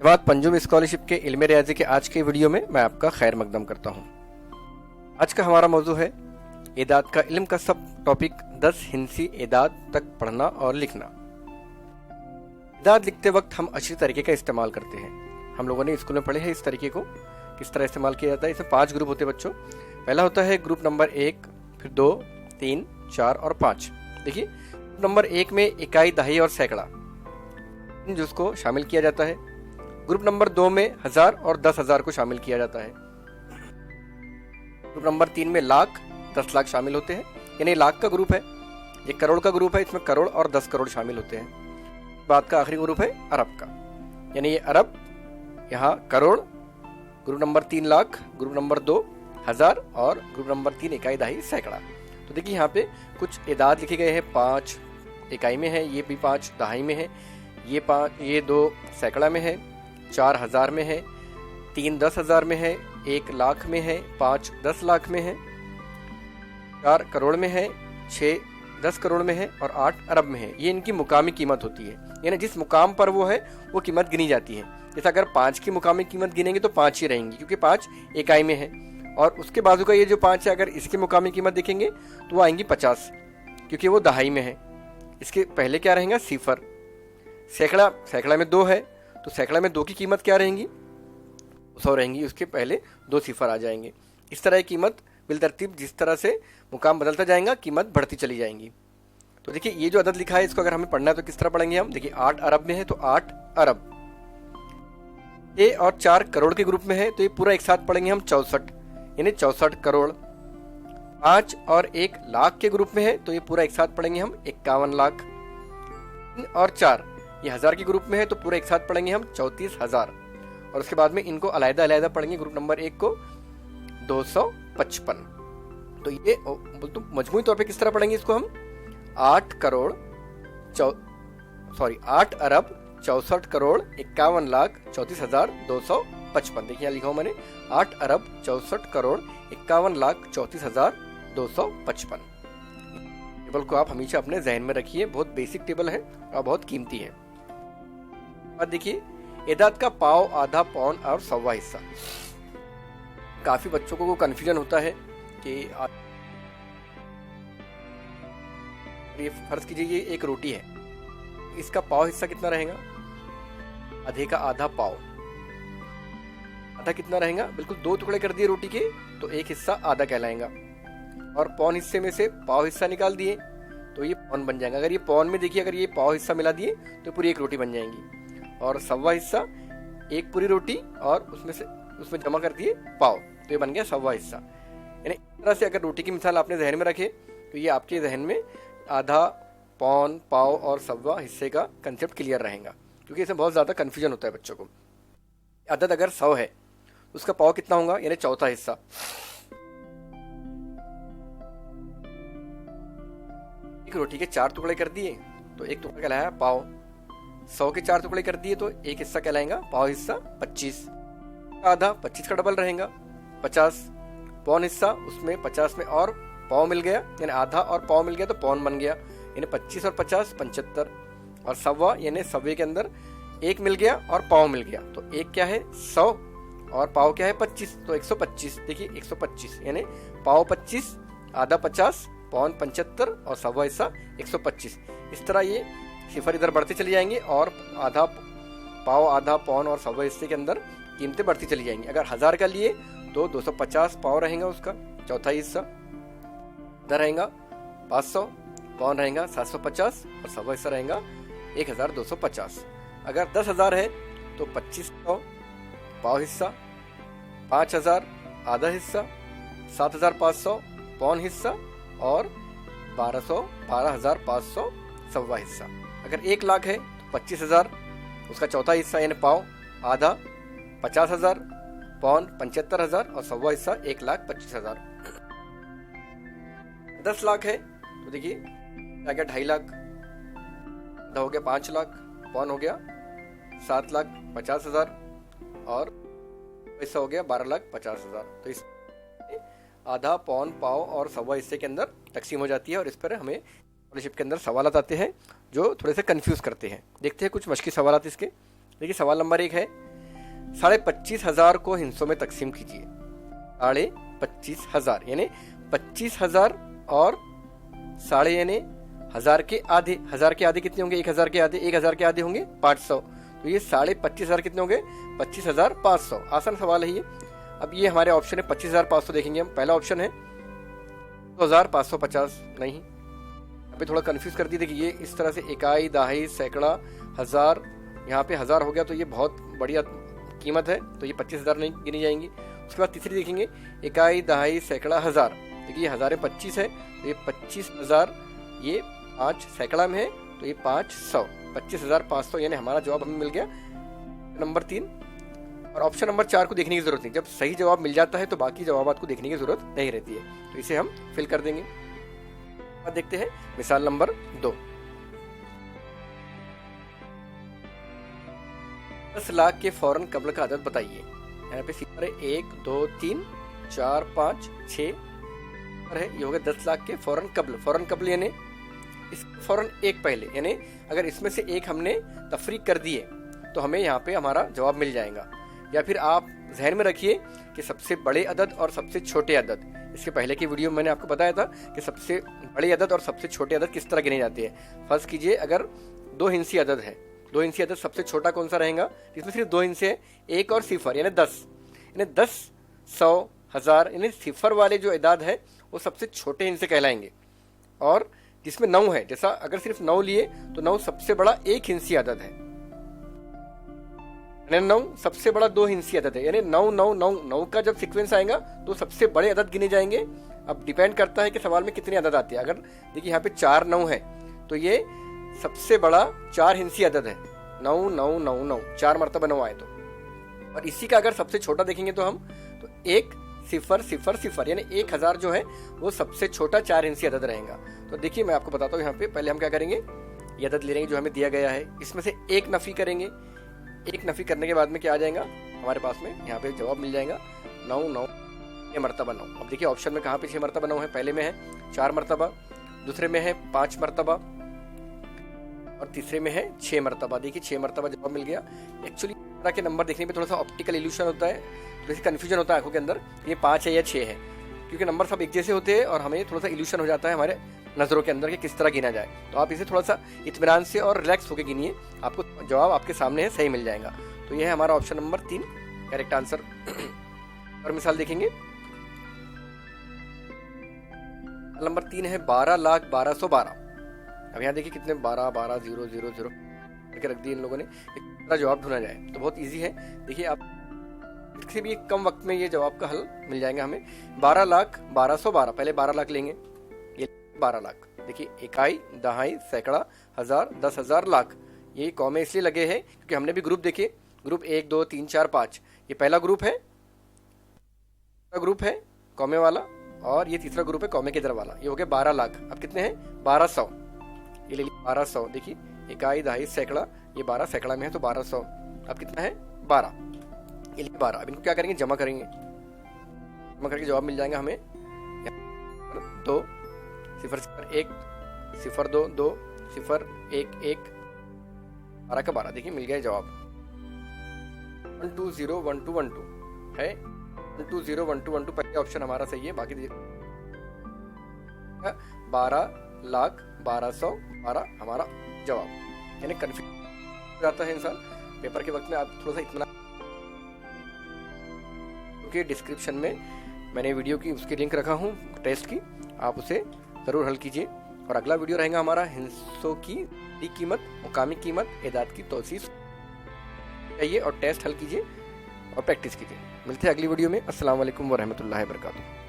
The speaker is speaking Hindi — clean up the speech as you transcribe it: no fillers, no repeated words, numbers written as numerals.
बात पंजुम स्कॉलरशिप के इल्म रियाजी के आज के वीडियो में मैं आपका खैर मकदम करता हूँ। आज का हमारा मौजू है एदाद का इल्म का सब टॉपिक 10 हिंसी एदाद तक पढ़ना और लिखना। एदाद लिखते वक्त हम अशरी तरीके का इस्तेमाल करते हैं। हम लोगों ने स्कूल में पढ़े हैं इस तरीके को किस तरह इस्तेमाल किया जाता है। इसमें 5 ग्रुप होते हैं बच्चों। पहला होता है ग्रुप नंबर 1, फिर 2, 3, 4 और 5। देखिए ग्रुप नंबर 1 में इकाई, दहाई और सैकड़ा जिसको शामिल किया जाता है। ग्रुप नंबर 2 में 1000 और 10,000 को शामिल किया जाता है। ग्रुप नंबर 3 में लाख, 10 लाख शामिल होते हैं, यानी लाख का ग्रुप है। ये करोड़ का ग्रुप है, इसमें करोड़ और 10 करोड़ शामिल होते हैं। बाद का आखिरी ग्रुप है अरब का, यानी ये अरब, यहाँ crore. Group number 3 lakh, group number 2 1000 और ग्रुप नंबर 3 इकाई, दहाई, सैकड़ा। तो देखिए यहाँ पे कुछ एदाद लिखे गए हैं। 5 इकाई में है, ये भी 5 दहाई में है, ये 2 सैकड़ा में है, 4 1000 में है, 3 10,000 में है, 1 लाख में है, 5 10 लाख में है, 4 करोड़ में है, 6 10 करोड़ में है और 8 अरब में है। ये इनकी मुकामी कीमत होती है, यानी जिस मुकाम पर वो है वो कीमत गिनी जाती है। जैसे अगर 5 की मुकामी कीमत गिनेंगे तो 5 ही रहेंगी, क्योंकि 5 इकाई में है। और उसके बाजू का ये जो 5 है, अगर इसकी मुकामी कीमत देखेंगे तो वो आएंगी 50, क्योंकि वो दहाई में है। इसके पहले क्या रहेगा? सिफर। सैकड़ा में 2 है, तो सैकड़ा में 2 की कीमत क्या रहेंगी? 100 रहेंगी। उसके पहले 2 सिफर आ जाएंगे। इस तरह की कीमत बिलतरतीब जिस तरह से मुकाम बदलता जाएगा, कीमत बढ़ती चली जाएंगी। तो देखिए ये जो अदद लिखा है, इसको अगर हमें पढ़ना है तो किस तरह पढ़ेंगे हम? देखिए 8 अरब में है तो 8 अरब। ए और 4 करोड़ के ग्रुप में है तो ये पूरा एक साथ पढ़ेंगे हम 64, यानी 64 करोड़। 5 और 1 लाख के ग्रुप में है तो ये पूरा एक साथ पढ़ेंगे हम 51 लाख। 3 और 4 ये 1000 के ग्रुप में है तो पूरा एक साथ पढ़ेंगे हम 34,000। और उसके बाद में इनको अलग अलग पढ़ेंगे। ग्रुप नंबर 1 को 255। तो ये तो मजमूई तौर पे किस तरह पढ़ेंगे इसको हम? 8 अरब 64 करोड़ 51 लाख 34,255। देखिए लिखा हूं मैंने 8 अरब 64 करोड़ 51 लाख 34,255। टेबल को आप हमेशा अपने जहन में रखिए, बहुत बेसिक टेबल है और बहुत कीमती है। अब देखिए एदाद का पाव, आधा, पौन और सवा हिस्सा। काफी बच्चों को कंफ्यूजन होता है कि ये फर्ज कीजिए ये एक रोटी है, इसका पाव हिस्सा कितना रहेगा? आधे का आधा पाव। आधा कितना रहेगा? बिल्कुल 2 टुकड़े कर दिए रोटी के तो एक हिस्सा आधा कहलाएगा। और पौन हिस्से में से पाव हिस्सा निकाल दिए तो ये पौन बन जाएगा। अगर ये पौन में देखिए, अगर ये पाव हिस्सा मिला दिए तो पूरी एक रोटी बन जाएंगी। और सवा हिस्सा एक पूरी रोटी और उसमें जमा कर दिए पाव, तो ये बन गया सवा हिस्सा। यानी इस तरह से अगर रोटी की मिसाल आपने जहन में रखे तो ये आपके जहन में आधा, पौन, पाव और सवा हिस्से का कंसेप्ट क्लियर रहेगा, क्योंकि इसमें बहुत ज्यादा कंफ्यूजन होता है बच्चों को। अदद अगर 100 है तो उसका पाव कितना होगा? यानी चौथा हिस्सा। एक रोटी के 4 टुकड़े कर दिए तो एक टुकड़ा कहलाया पाव। 100 के 4 टुकड़े कर दिए तो एक हिस्सा कहलाएगा पाव हिस्सा 25। आधा 25 का डबल रहेगा 50। पौन हिस्सा, उसमें 50 में और पाव मिल गया, यानी आधा और पाव मिल गया तो पौन बन गया, यानी 25 और 50 75। और सवा, यानी सवे के अंदर एक मिल गया और पाव मिल गया, तो एक क्या है? 100 और पाव क्या है? 25, तो 125। देखिए 125, यानी पाव 25, आधा 50, पौन 75 और सवा हिस्सा 125। इस तरह ये सिफर इधर बढ़ते चली जाएंगे और आधा पाव, आधा, पौन और सवा हिस्से के अंदर कीमतें बढ़ती चली जाएंगी। अगर 1000 का लिए तो 250 पाव रहेगा उसका चौथा हिस्सा, इधर रहेगा 500, पौन रहेगा 750 और सवा हिस्सा रहेगा 1250। अगर 10,000 है तो 2500 पाव हिस्सा, 5000 आधा हिस्सा, 7500 पौन हिस्सा और 12,500 सवा हिस्सा। अगर 1 लाख है तो 25,000 उसका चौथा हिस्सा यानी पाव, आधा 50,000, पौन 75,000 और सवा हिस्सा 1,25,000। 10 लाख है तो देखिए क्या गया? 2.5 लाख, आधा हो गया 5 लाख, पौन हो गया 7,50,000 और हिस्सा हो गया 12,50,000। तो इस आधा, पौन, पाव और सवा हिस्से के अंदर तकसीम हो जाती है। और इस पर हमें स्कॉलरशिप के अंदर सवाल आते हैं जो थोड़े से कंफ्यूज करते हैं। देखते हैं कुछ मश्की सवाल इसके। देखिए सवाल नंबर 1 है 25,500 को हिस्सों में तकसीम कीजिए। 25,500 यानी 25,000 और साढ़े यानी 1000 के आधे। 1000 के आधे कितने होंगे? 1000 के आधे 1000 के आधे होंगे 500। तो ये 25,500 कितने होंगे? 25,500। आसान सवाल है ये। अब ये हमारे ऑप्शन है 25,500 देखेंगे हम। पहला ऑप्शन है 2,550 नहीं, अभी थोड़ा कंफ्यूज कर दी। देखिए ये इस तरह से इकाई, दहाई, सैकड़ा, हजार, यहाँ पे 1000 हो गया तो ये बहुत बढ़िया कीमत है, तो ये 25,000 नहीं गिनी जाएंगी। उसके बाद तीसरी देखेंगे इकाई, दहाई, सैकड़ा, हजार। देखिए 1000 में 25 है तो ये 25,000, ये 5 सैकड़ा में है तो ये 500, 25,500 यानी हमारा जवाब हमें मिल गया नंबर 3। और ऑप्शन नंबर 4 को देखने की जरूरत नहीं, जब सही जवाब मिल जाता है तो बाकी जवाबात को देखने की जरूरत नहीं रहती है, तो इसे हम फिल कर देंगे। अब देखते हैं मिसाल नंबर 2। 10 लाख के फौरन कब्ल का अदद बताइए। यहाँ पे सिफर 1 2 3 4 5 6 है, ये हो गया 10 लाख के फौरन कब्ल। फौरन कब्ल यानी इस फौरन एक पहले, यानी अगर इसमें से एक हमने तफरीक कर दिए तो हमें यहाँ पे हमारा जवाब मिल जाएगा। या फिर आप जहन में रखिए कि सबसे बड़े अदद और सबसे छोटे अदद, इसके पहले की वीडियो में मैंने आपको बताया था कि सबसे बड़े अदद और सबसे छोटे अदद किस तरह गिने जाते हैं। फर्ज कीजिए अगर 2 हिंसी अदद है, 2 हिंसी अदद सबसे छोटा कौन सा रहेगा? इसमें सिर्फ 2 हिंसे हैं, 1 और सिफर, यानी 10, यानी 10, 100, 1000, यानी सिफर वाले जो अदाद है वो सबसे छोटे हिंसे कहलाएंगे। और जिसमें 9 है, जैसा अगर सिर्फ 9 लिए तो 9 सबसे बड़ा 1 हिंसी अदद है, 9 सबसे बड़ा 2 हिंसी अदद है, यानी 9 9 9 9 का जब सीक्वेंस आएगा तो सबसे बड़े अदद गिने जाएंगे। अब डिपेंड करता है कि सवाल में कितने अदद आते हैं। अगर देखिए यहाँ पे 4 9 है तो ये सबसे बड़ा 4 हिंसी अदद है, 9 9 9 9, 4 मरतबा 9 आए तो। और इसी का अगर सबसे छोटा देखेंगे तो हम तो 1 0 0 0 यानी 1000 जो है वो सबसे छोटा 4 हिंसी अदद रहेगा। तो देखिए मैं आपको बताता हूँ, यहाँ पे पहले हम क्या करेंगे, ये अदद ले लेंगे जो हमें दिया गया है, इसमें से एक नफी करेंगे। एक नफी करने के बाद में क्या आ जाएगा हमारे पास में, यहाँ पे जवाब मिल जाएगा 9 9 6 मरतबा 9। अब देखिए ऑप्शन में कहाँ पे 6 मरतबा 9 है? पहले में है 4 मरतबा, दूसरे में है 5 मरतबा और तीसरे में है 6 मरतबा। देखिए 6 मरतबा जवाब मिल गया। एक्चुअली तरह के नंबर देखने में थोड़ा सा ऑप्टिकल इल्यूशन होता है, थोड़ी सी कन्फ्यूजन होता है आंखों के अंदर, ये 5 है या 6 है, क्योंकि नंबर सब एक जैसे होते हैं और हमें थोड़ा सा इल्यूशन हो जाता है हमारे नजरों के अंदर कि किस तरह गिना जाए। तो आप इसे थोड़ा सा इत्मीनान से और रिलैक्स होकर गिनिए, आपको जवाब आपके सामने है, सही मिल जाएगा। तो यह है हमारा ऑप्शन नंबर 3 करेक्ट आंसर। और मिसाल देखेंगे, नंबर 3 है 12,12,12। अब यहाँ देखिए कितने 12 12 0 0 0 करके रख दिए इन लोगों ने, इसका जवाब ढूंढा जाए तो बहुत इजी है। देखिए आप इससे भी कम वक्त में ये जवाब का हल मिल जाएगा हमें। 12,12,12, पहले 12 लाख लेंगे, ये 12 लाख। देखिए इकाई, दहाई, सैकड़ा, हजार, 10,000, लाख। ये कौमे इसलिए लगे हैं क्योंकि हमने भी ग्रुप देखे, ग्रुप 1 2 3 4 5, ये पहला ग्रुप है, कौमे वाला, और ये तीसरा ग्रुप है कौमे के इधर वाला। ये हो गया 12 लाख। अब कितने हैं? 1200, ये ले लीजिए 1200। देखिए इकाई, दहाई, सैकड़ा, ये 12 सैकड़ा में है तो 1200। अब कितना है? 12, ये लिए 12। अब इनको क्या करेंगे? जमा करेंगे, जमा करके जवाब मिल जाएगा हमें 2 0 0 1 0 2 2 0 1 1, 12 का 12। देखिए मिल गया जवाब 1 2 0 1 2 1 2 है, 1 2 0 1 2 1 2 पहले ऑप्शन हमारा सही है। बाकी 12,12,12 हमारा जवाब। यानी कंफ्यूज हो जाता है इंसान पेपर के वक्त में। आप थोड़ा सा इतना, क्योंकि डिस्क्रिप्शन में मैंने वीडियो की उसकी लिंक रखा हूँ टेस्ट की, आप उसे ज़रूर हल कीजिए। और अगला वीडियो रहेगा हमारा हिस्सों की कीमत, मुकामी कीमत, एदाद की तौसीफ चाहिए और टेस्ट हल कीजिए और प्रैक्टिस कीजिए। मिलते हैं अगली वीडियो में। अस्सलाम वालेकुम व रहमतुल्लाहि व बरकातुहू।